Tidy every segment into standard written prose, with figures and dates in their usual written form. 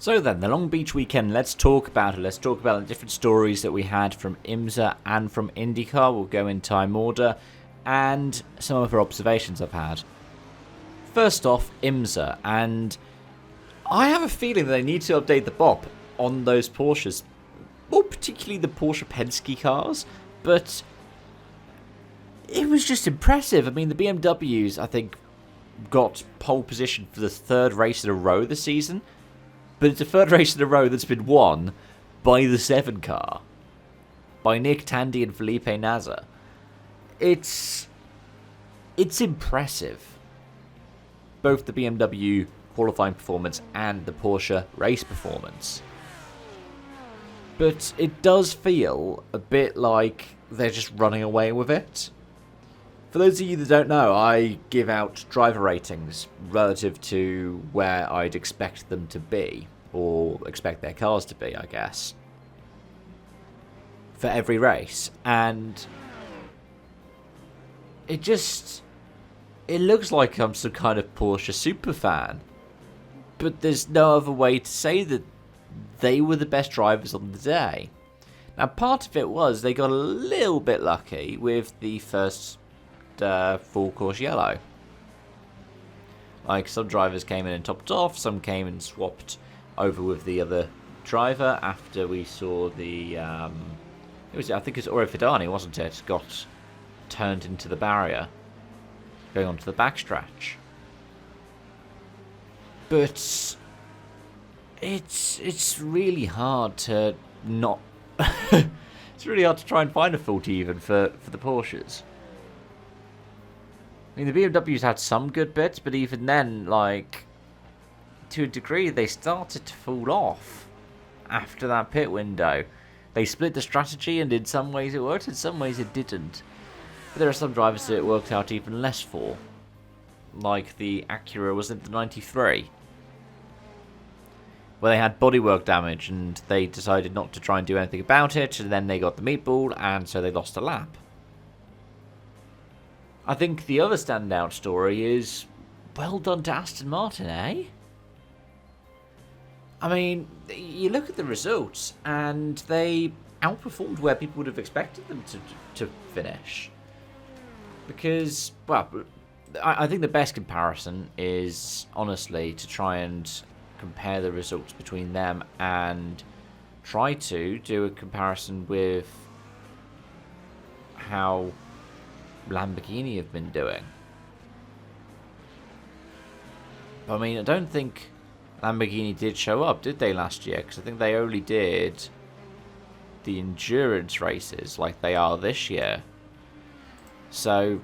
So then, the Long Beach weekend, let's talk about it. Let's talk about the different stories that we had from IMSA and from INDYCAR. We'll go in time order, and some other observations I've had. First off, IMSA, and I have a feeling that they need to update the BOP on those Porsches, more particularly the Porsche Penske cars, but it was just impressive. I mean, the BMWs, I think, got pole position for the third race in a row this season. But it's the third race in a row that's been won by the 7 car. By Nick Tandy and Felipe Nasr. It's impressive. Both the BMW qualifying performance and the Porsche race performance. But it does feel a bit like they're just running away with it. For those of you that don't know, I give out driver ratings relative to where I'd expect them to be, or expect their cars to be, I guess, for every race. And it looks like I'm some kind of Porsche super fan. But there's no other way to say that they were the best drivers on the day. Now, part of it was they got a little bit lucky with the first full course yellow. Like, some drivers came in and topped off, some came and swapped over with the other driver after we saw the I think it was Oro Fidani, wasn't it, got turned into the barrier going onto the backstretch. But it's really hard to not it's really hard to try and find a fault even for the Porsches. I mean, the BMWs had some good bits, but even then, like, to a degree, they started to fall off after that pit window. They split the strategy, and in some ways it worked, in some ways it didn't. But there are some drivers that it worked out even less for. Like the Acura, was it the 93? Where they had bodywork damage, and they decided not to try and do anything about it, and then they got the meatball, and so they lost a lap. I think the other standout story is, well done to Aston Martin, eh? I mean, you look at the results, and they outperformed where people would have expected them to finish. Because, well, I think the best comparison is, honestly, to try and compare the results between them and try to do a comparison with how Lamborghini have been doing. But, I mean, I don't think Lamborghini did show up, did they, last year? Because I think they only did the endurance races like they are this year. So,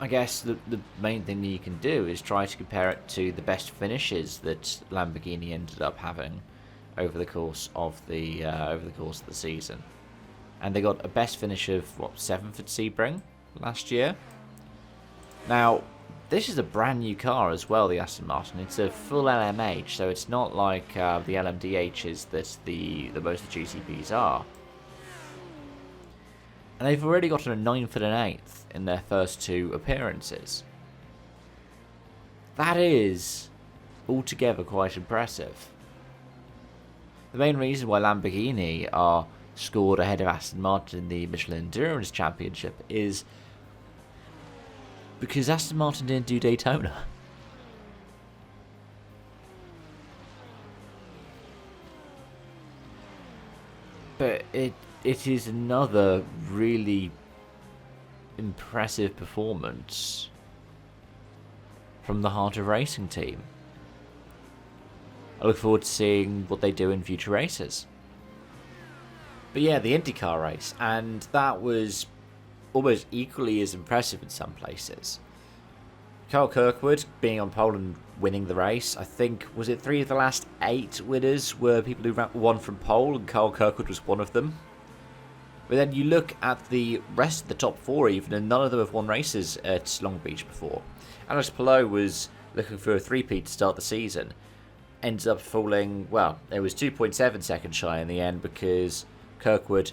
I guess the main thing that you can do is try to compare it to the best finishes that Lamborghini ended up having over the course of the season. And they got a best finish of, 7th at Sebring last year. Now, this is a brand new car as well, the Aston Martin. It's a full LMH, so it's not like the LMDHs that the most of the GTPs are. And they've already gotten a 9th and an 8th in their first 2 appearances. That is altogether quite impressive. The main reason why Lamborghini are scored ahead of Aston Martin in the Michelin Endurance Championship is because Aston Martin didn't do Daytona. But it is another really impressive performance from the Heart of Racing team. I look forward to seeing what they do in future races. But yeah, the INDYCAR race, and that was almost equally as impressive in some places. Carl Kirkwood being on pole and winning the race. I think, was it 3 of the last 8 winners were people who won from pole, and Carl Kirkwood was one of them. But then you look at the rest of the top 4 even, and none of them have won races at Long Beach before. Alex Palou was looking for a 3-peat to start the season. Ends up falling, well, it was 2.7 seconds shy in the end because Kirkwood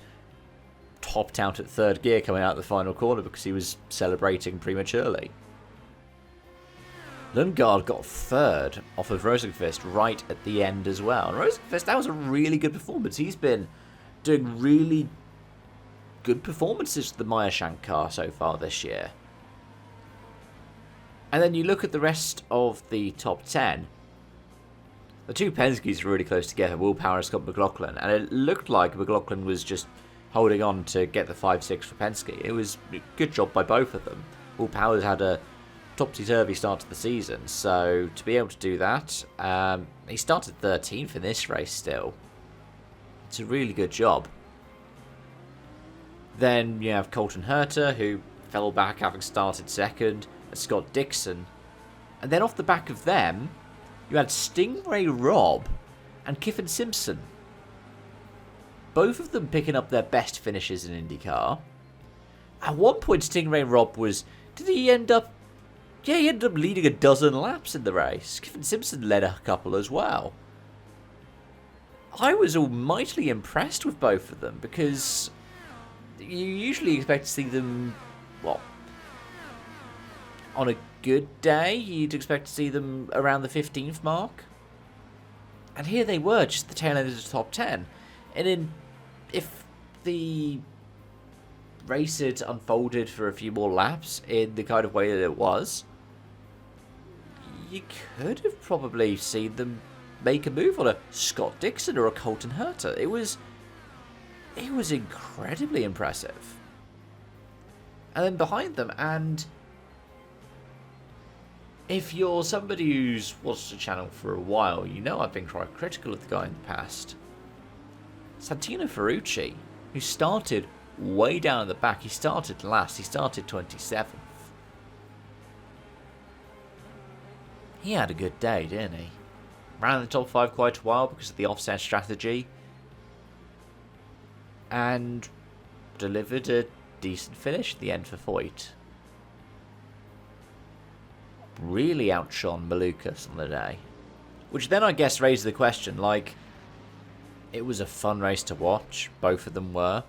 topped out at 3rd gear coming out of the final corner because he was celebrating prematurely. Lundgaard got third off of Rosenqvist right at the end as well. And Rosenqvist, that was a really good performance. He's been doing really good performances with the Meyershank car so far this year. And then you look at the rest of the top 10. The two Penske's are really close together. Will Power and Scott McLaughlin. And it looked like McLaughlin was just holding on to get the 5-6 for Penske. It was a good job by both of them. Will Power's had a topsy-turvy start to the season, so to be able to do that, he started 13th in this race still. It's a really good job. Then you have Colton Herta, who fell back having started second, and Scott Dixon. And then off the back of them, you had Stingray Robb and Kiffin Simpson. Both of them picking up their best finishes in IndyCar. At one point, Stingray Robb was... Did he end up... Yeah, he ended up leading a dozen laps in the race. Kiffin Simpson led a couple as well. I was almightily impressed with both of them because you usually expect to see them, well, on a good day, you'd expect to see them around the 15th mark. And here they were, just the tail end of the top 10. And if the race had unfolded for a few more laps in the kind of way that it was, you could have probably seen them make a move on a Scott Dixon or a Colton Herta. It was incredibly impressive. And then behind them, and if you're somebody who's watched the channel for a while, you know I've been quite critical of the guy in the past. Santino Ferrucci, who started way down at the back. He started last. He started 27th. He had a good day, didn't he? Ran in the top 5 quite a while because of the offset strategy. And delivered a decent finish at the end for Foyt. Really outshone Malukas on the day. Which then I guess raises the question, like, it was a fun race to watch. Both of them were.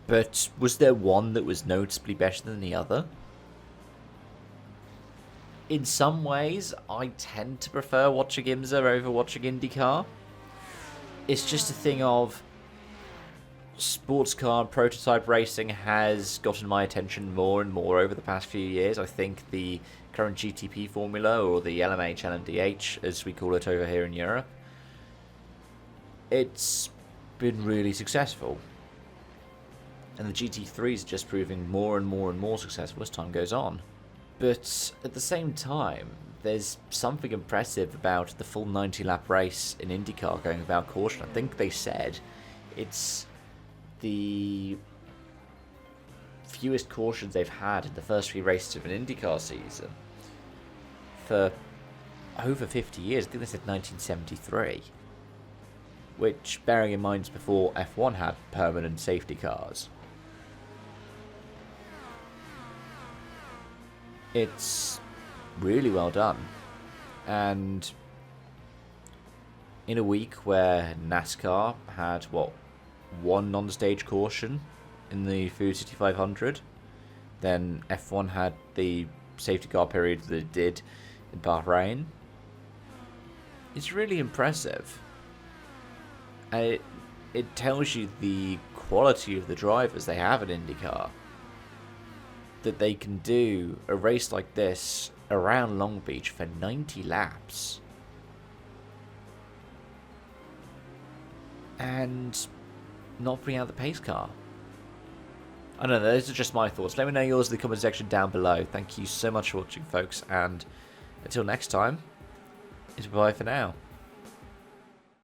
But was there one that was noticeably better than the other? In some ways, I tend to prefer watching IMSA over watching IndyCar. It's just a thing of sports car and prototype racing has gotten my attention more and more over the past few years. I think the current GTP formula, or the LMH LMDH as we call it over here in Europe, it's been really successful. And the GT3s are just proving more and more and more successful as time goes on. But at the same time, there's something impressive about the full 90-lap race in IndyCar going without caution. I think they said it's the fewest cautions they've had in the first few races of an IndyCar season for over 50 years. I think they said 1973. Which, bearing in mind, is before F1 had permanent safety cars. It's really well done. And in a week where NASCAR had, one non-stage caution in the Food City 500, then F1 had the safety car period that it did in Bahrain. It's really impressive. And it tells you the quality of the drivers they have at IndyCar. That they can do a race like this around Long Beach for 90 laps. And not bring out the pace car. I don't know, those are just my thoughts. Let me know yours in the comment section down below. Thank you so much for watching, folks, and until next time, it's bye for now.